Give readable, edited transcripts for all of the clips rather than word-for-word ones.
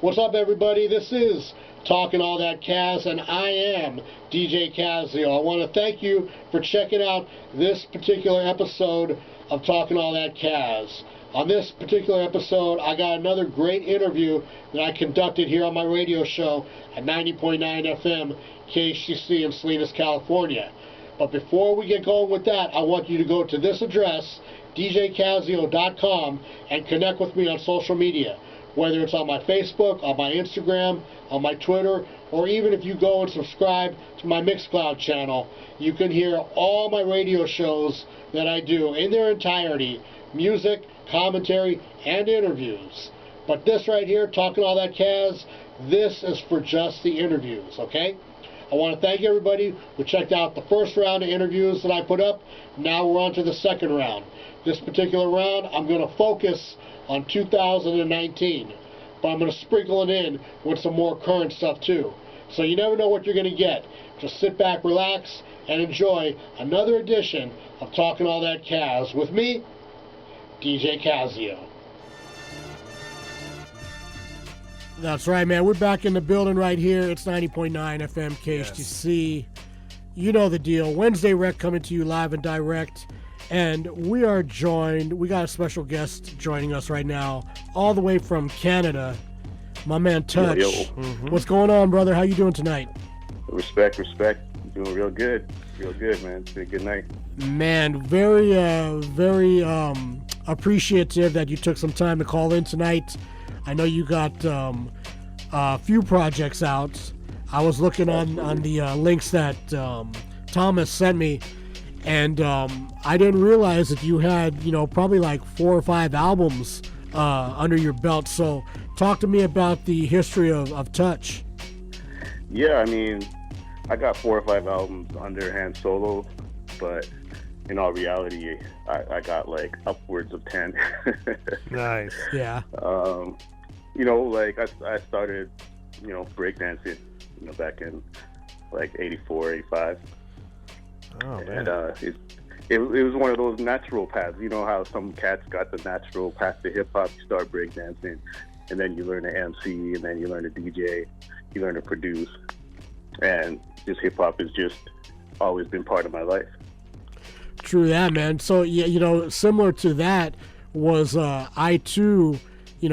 What's up, everybody? This is Talkin All That Kazz, and I am DJ Kazzeo. I want to thank you for checking out this particular episode of Talkin All That Kazz. On this particular episode, I got another great interview that I conducted here on my radio show at 90.9 FM KHTC in Salinas, California. But before we get going with that, I want you to go to this address, djkazzeo.com, and connect with me on social media. Whether it's on my Facebook, on my Instagram, on my Twitter, or even if you go and subscribe to my Mixcloud channel, you can hear all my radio shows that I do in their entirety, music, commentary, and interviews. But this right here, Talkin All That Kazz, this is for just the interviews, okay? I want to thank everybody who checked out the first round of interviews that I put up. Now we're on to the second round. This particular round, I'm going to focus on 2019, but I'm going to sprinkle it in with some more current stuff too. So you never know what you're going to get. Just sit back, relax, and enjoy another edition of Talkin All That Kazz with me, DJ Kazzeo. That's right, man. We're back in the building right here. It's 90.9 FM KHTC. Yes. You know the deal. Wednesday Rec coming to you live and direct. And we are joined, we got a special guest joining us right now, all the way from Canada, my man Touch. Yo. What's going on, brother? How you doing tonight? Respect. Doing real good, man. It's been a good night. Man, very appreciative that you took some time to call in tonight. I know you got a few projects out. I was looking on the links that Thomas sent me. And I didn't realize that you had, probably like 4 or 5 albums under your belt. So talk to me about the history of Touch. Yeah, I mean, I got 4 or 5 albums underhand solo, but in all reality, I got like upwards of 10. Nice. Yeah. I started, breakdancing, back in like 84, 85. Oh, man. And it was one of those natural paths. You know how some cats got the natural path to hip-hop. You start breakdancing, and then you learn to MC, and then you learn to DJ, you learn to produce. And just hip-hop has just always been part of my life. True that, man. So, yeah, similar to that was I, too,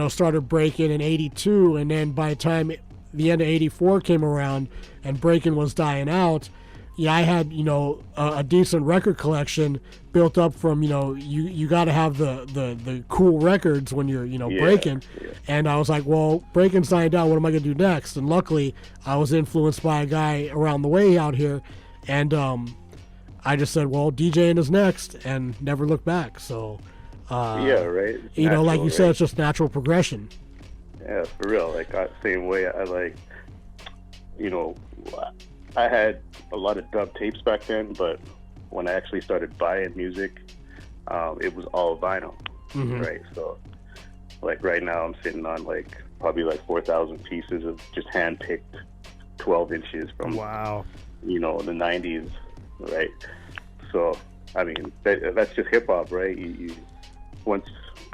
started breaking in 82, and then by the time the end of 84 came around and breaking was dying out, yeah, I had, a decent record collection built up from, you got to have the cool records when you're, breaking. Yeah. And I was like, well, breaking's dying down. What am I going to do next? And luckily, I was influenced by a guy around the way out here. And I just said, well, DJing is next, and never looked back. So, yeah, right. It's natural, like you said, right? it's just natural progression. Yeah, for real. Same way I had a lot of dub tapes back then, but when I actually started buying music, it was all vinyl, right? So, right now I'm sitting on probably 4,000 pieces of just hand-picked 12 inches from, wow, the 90s, right? So, I mean, that's just hip-hop, right? You once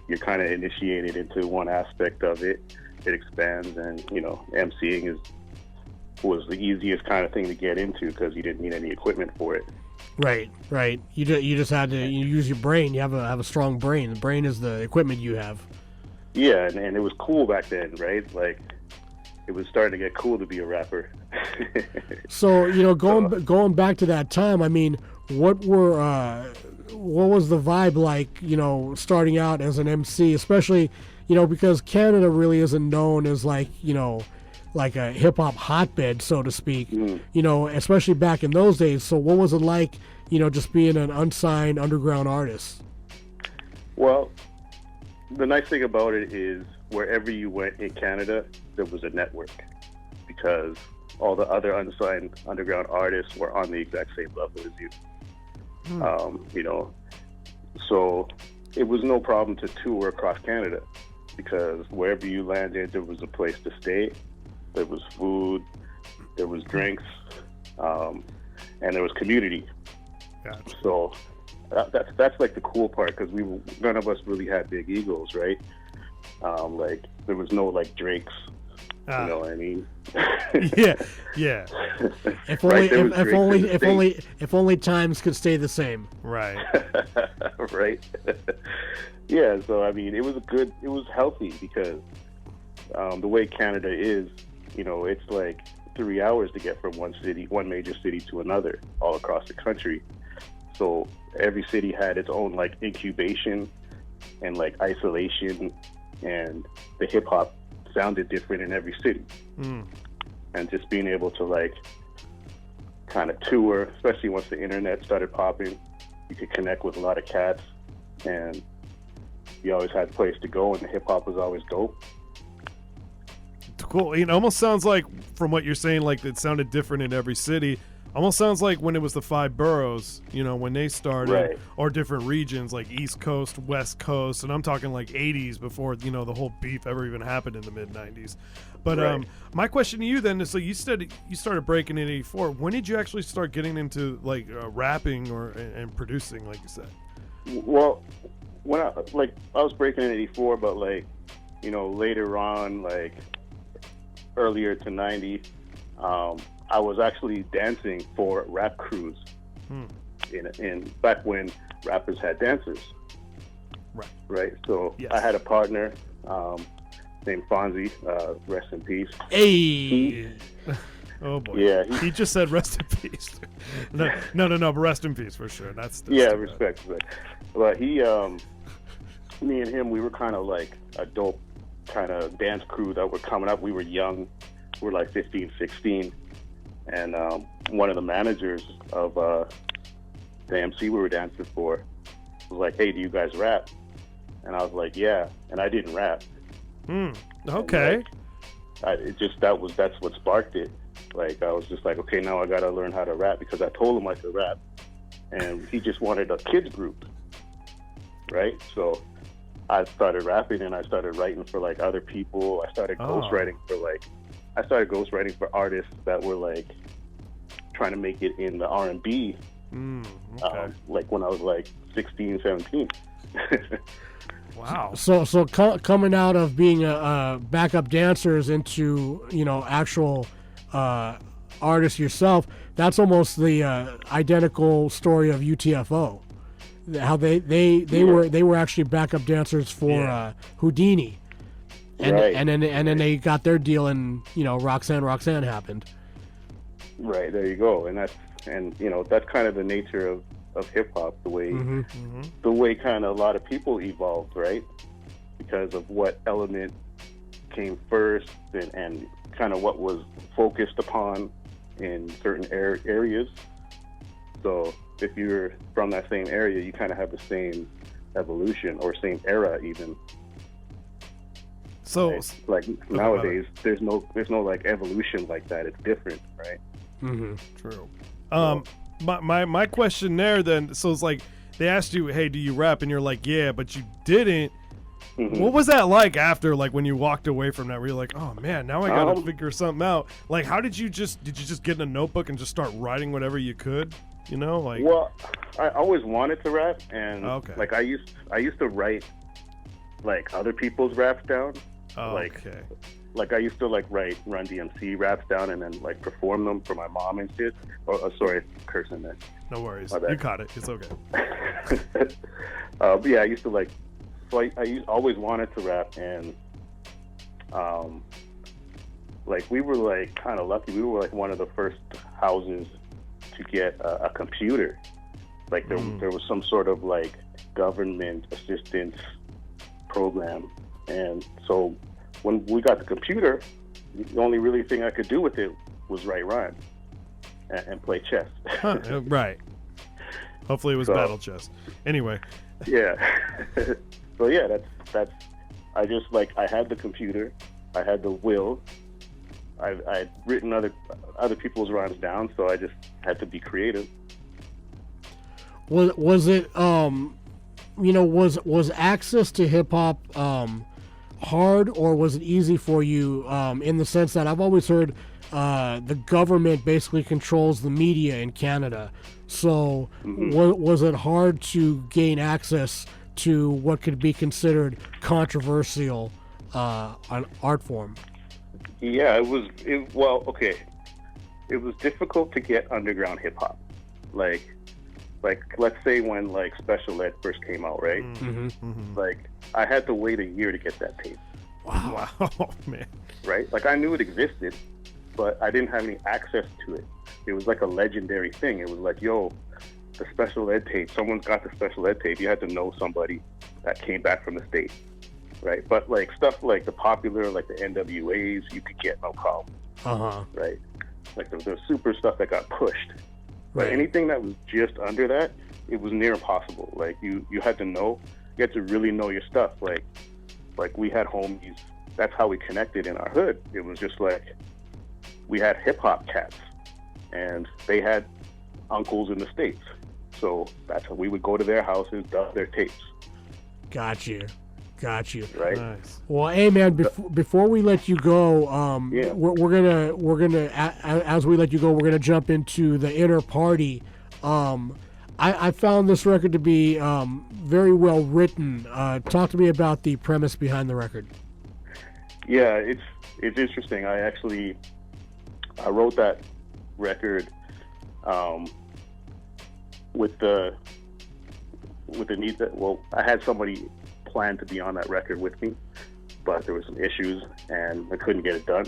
you're kind of initiated into one aspect of it, it expands, and, MCing was the easiest kind of thing to get into because you didn't need any equipment for it. Right. You just had to use your brain. You have a strong brain. The brain is the equipment you have. Yeah, and it was cool back then, right? It was starting to get cool to be a rapper. So going back to that time, I mean, what was the vibe like? Starting out as an MC, especially because Canada really isn't known as like a hip-hop hotbed, so to speak, especially back in those days. So what was it like, just being an unsigned underground artist? Well, the nice thing about it is wherever you went in Canada, there was a network because all the other unsigned underground artists were on the exact same level as you. So it was no problem to tour across Canada because wherever you landed, there was a place to stay. There was food, there was drinks, and there was community. Gotcha. So that's the cool part because none of us really had big egos, right? There was no Drakes You know what I mean? Yeah, yeah. If Right, only, there was if only times could stay the same. Right. Right. Yeah. So I mean, it was healthy because the way Canada is, you know, it's like 3 hours to get from one major city to another, all across the country. So every city had its own like incubation and like isolation, and the hip hop sounded different in every city. And just being able to like kind of tour, especially once the internet started popping, you could connect with a lot of cats, and you always had a place to go, and the hip hop was always dope. Cool. It almost sounds like, from what you're saying, like it sounded different in every city. Almost sounds like when it was the 5 boroughs, you know, when they started, Right. or different regions like East Coast, West Coast, and I'm talking like 80s before, you know, the whole beef ever even happened in the mid 90s. But Right. My question to you then is, so you said you started breaking in '84. When did you actually start getting into like rapping and producing, like you said? Well, when I was breaking in '84, but like, you know, later on, like earlier to '90, I was actually dancing for rap crews in back when rappers had dancers. Right. So Yes. I had a partner named Fonzie, rest in peace. Hey. Oh boy. Yeah, He just said rest in peace. No, but rest in peace for sure. That's yeah, too bad. respect. But he, me and him, we were kind of like a dope kind of dance crew that were coming up. We were young. We were like 15, 16. And one of the managers of the MC we were dancing for was like, "Hey, do you guys rap?" And I was like, "Yeah." And I didn't rap. Okay. And, like, that's what sparked it. Like, I was just like, okay, now I gotta learn how to rap, because I told him I could rap, and he just wanted a kids group, right? So I started rapping, and I started writing for like other people. I started ghostwriting for artists that were like trying to make it in the R&B. Okay. Like when I was like 16, 17. Wow. So coming out of being a backup dancers into, you know, actual artists yourself, that's almost the identical story of UTFO. How they were actually backup dancers for Houdini, and Right. and then they got their deal, and you know Roxanne happened. Right, there you go. And you know, that's kind of the nature of hip hop, the way the way kind of a lot of people evolved, right? Because of what element came first, and kind of what was focused upon in certain areas. So if you're from that same area, you kind of have the same evolution, or same era even. So Right? Like nowadays, there's no like evolution like that. It's different, right? True. My question there then, so it's like they asked you, "Hey, do you rap?" And you're like, "Yeah," but you didn't. What was that like after, like when you walked away from that? Where you're like, "Oh man, now I gotta figure something out." Like, how did you just get in a notebook and just start writing whatever you could? You know, like. Well, I always wanted to rap, and Okay. like I used to write like other people's raps down. Okay. Like I used to like write Run DMC raps down and then like perform them for my mom and shit. Sorry, cursing there. No worries. My bad. You caught it. It's okay. But yeah, I used to like. So I always wanted to rap, and like we were like kind of lucky. We were like one of the first houses to get a computer. Like there was some sort of like government assistance program, and so when we got the computer, the only really thing I could do with it was write rhymes and play chess. Right. Hopefully it was battle chess. Anyway. Yeah. So yeah, that's. I just like I had the computer, I had the will. I'd written other people's rhymes down, so I just had to be creative. Was it you know, was access to hip hop hard, or was it easy for you, in the sense that I've always heard the government basically controls the media in Canada, so was it hard to gain access to what could be considered controversial an art form? Yeah, well, okay. It was difficult to get underground hip hop. Like let's say when like Special Ed first came out, right? Like I had to wait a year to get that tape. Wow, man. Right? Like I knew it existed, but I didn't have any access to it. It was like a legendary thing. It was like, yo, the Special Ed tape. Someone's got the Special Ed tape. You had to know somebody that came back from the States, right? But like stuff like the popular, like the NWAs, you could get no problem, right? Like the super stuff that got pushed. But anything that was just under that, it was near impossible. Like you had to know, you had to really know your stuff. Like we had homies. That's how we connected in our hood. It was just like we had hip hop cats, and they had uncles in the States. So that's how we would go to their houses, dub their tapes. Got you. Right. Nice. Well, hey man, before we let you go, we're gonna as we let you go, we're gonna jump into the inner party. I found this record to be very well written. Talk to me about the premise behind the record. Yeah, it's interesting. I wrote that record with the need that, well, I had somebody plan to be on that record with me, but there were some issues and I couldn't get it done.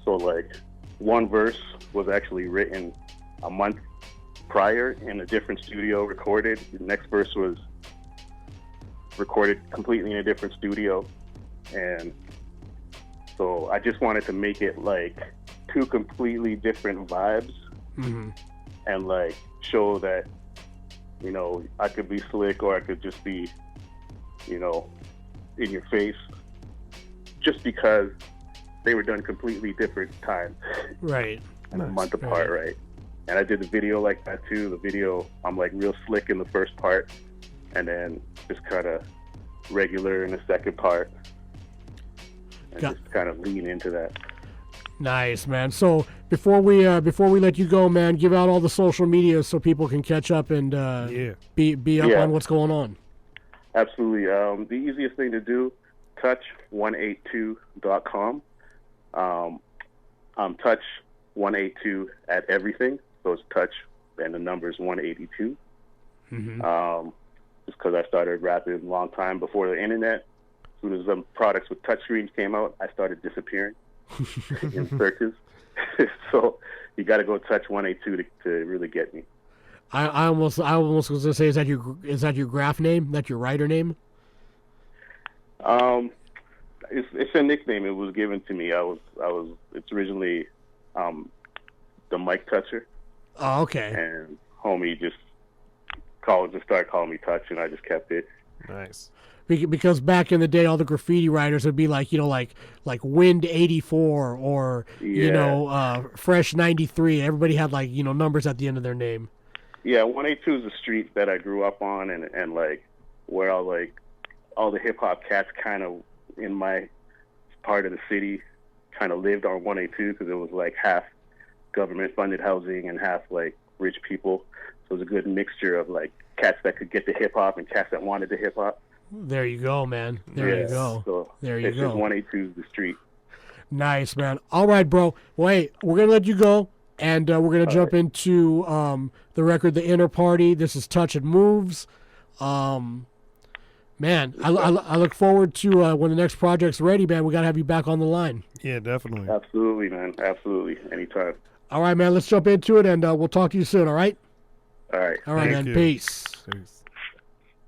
So like one verse was actually written a month prior in a different studio, recorded. The next verse was recorded completely in a different studio. And so I just wanted to make it like two completely different vibes and like show that, you know, I could be slick or I could just be, you know, in your face, just because they were done completely different times. Right. And a month apart, right? And I did the video like that too. The video, I'm like real slick in the first part, and then just kind of regular in the second part, and just kind of lean into that. Nice, man. So before we let you go, man, give out all the social media so people can catch up and be up on what's going on. Absolutely. The easiest thing to do, touch182.com. Touch182 at everything. So it's touch and the number's 182. Just because I started rapping a long time before the internet. As soon as the products with touchscreens came out, I started disappearing in searches. So you got to go touch 182 to really get me. I almost was gonna say, is that your graph name? That your writer name? It's a nickname. It was given to me. It's originally the Mike Toucher. Oh, okay. And homie just started calling me Touch, and I just kept it. Nice. Because back in the day, all the graffiti writers would be like, you know, like Wind 84 or you know, Fresh 93. Everybody had like, you know, numbers at the end of their name. Yeah, 182 is the street that I grew up on, and like where all the hip hop cats kind of in my part of the city kind of lived on 182, because it was like half government funded housing and half like rich people. So it was a good mixture of like cats that could get the hip hop and cats that wanted the hip hop. There you go, man. There you go. So there you it's go. Just 182 is the street. Nice, man. All right, bro. Wait, we're gonna let you go. And we're going to jump into the record, The Inner Party. This is Touch and Moves. Man, I look forward to when the next project's ready, man. We got to have you back on the line. Yeah, definitely. Absolutely, man. Absolutely. Anytime. All right, man. Let's jump into it, and we'll talk to you soon, all right? All right. All right, Thank man. you. Peace. Peace.